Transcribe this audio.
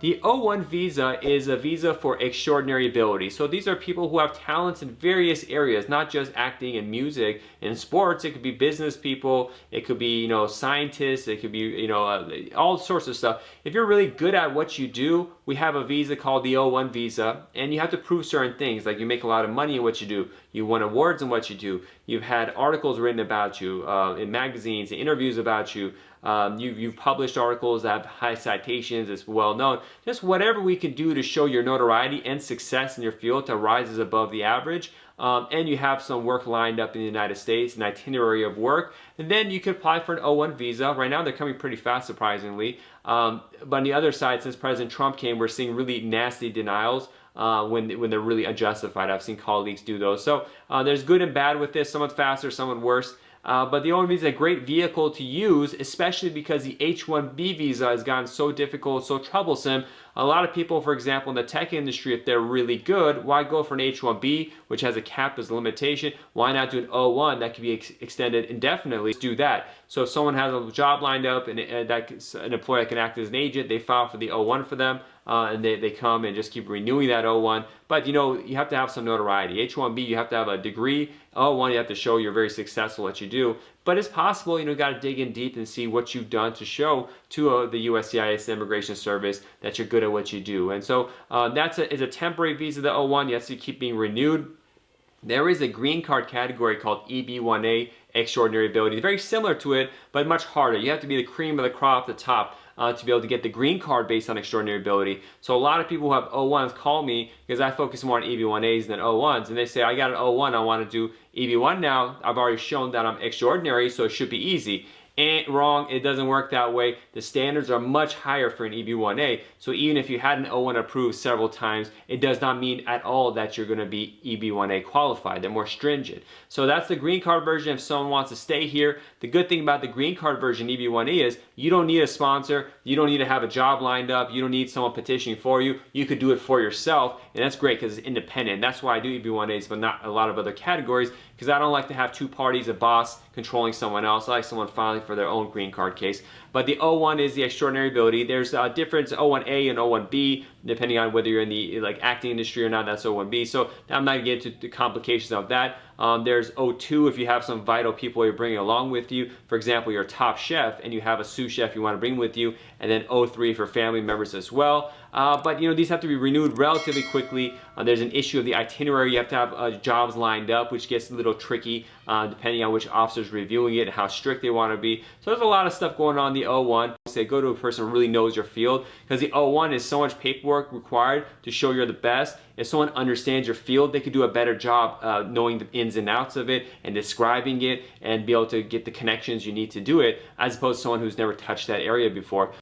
The O1 visa is a visa for extraordinary ability. So these are people who have talents in various areas, not just acting and music and sports. It could be business people, it could be, scientists, it could be, all sorts of stuff. If you're really good at what you do, we have a visa called the O1 visa, and you have to prove certain things, like you make a lot of money in what you do, you won awards in what you do, you've had articles written about you in magazines, interviews about you, you've published articles that have high citations, it's well known. Just whatever we can do to show your notoriety and success in your field to rise above the average. And you have some work lined up in the United States, an itinerary of work, and then you could apply for an O1 visa. Right now they're coming pretty fast, surprisingly. But on the other side, since President Trump came, we're seeing really nasty denials when they're really unjustified. I've seen colleagues do those. So there's good and bad with this, somewhat faster, somewhat worse. But the O1 visa is a great vehicle to use, especially because the H1B visa has gotten so difficult, so troublesome. A lot of people, for example, in the tech industry, if they're really good, why go for an H1B, which has a cap as a limitation? Why not do an O1 that can be extended indefinitely? Do that. So if someone has a job lined up and an employer that can act as an agent, they file for the O1 for them. And they come and just keep renewing that O1. But you have to have some notoriety. H1B, you have to have a degree. O1, you have to show you're very successful at what you do. But it's possible, you got to dig in deep and see what you've done to show to the USCIS Immigration Service that you're good at what you do. And so it's a temporary visa, the O1. You have to keep being renewed. There is a green card category called EB1A, extraordinary ability. Very similar to it, but much harder. You have to be the cream of the crop at the top to be able to get the green card based on extraordinary ability. So a lot of people who have O1s call me because I focus more on EB1As than O1s, and they say, I got an O1, I want to do EB1 now. I've already shown that I'm extraordinary, so it should be easy. And wrong, it doesn't work that way. The standards are much higher for an EB1A. So even if you had an O1 approved several times, it does not mean at all that you're going to be EB1A qualified. They're more stringent. So that's the green card version if someone wants to stay here. The good thing about the green card version EB1A is you don't need a sponsor. You don't need to have a job lined up. You don't need someone petitioning for you. You could do it for yourself. And that's great because it's independent. That's why I do EB1As, but not a lot of other categories, because I don't like to have two parties, a boss controlling someone else. I like someone filing for their own green card case. But the O1 is the extraordinary ability. There's a difference, O1A and O1B, depending on whether you're in the acting industry or not. That's O1B. So I'm not going to get into the complications of that. There's O2 if you have some vital people you're bringing along with you. For example, you're a top chef and you have a sous chef you want to bring with you. And then O3 for family members as well. But these have to be renewed relatively quickly. There's an issue of the itinerary. You have to have jobs lined up, which gets a little tricky depending on which officer's reviewing it and how strict they want to be. So there's a lot of stuff going on in the O1. Say go to a person who really knows your field, because the O1 is so much paperwork required to show you're the best. If someone understands your field, they could do a better job knowing the ins and outs of it and describing it and be able to get the connections you need to do it, as opposed to someone who's never touched that area before.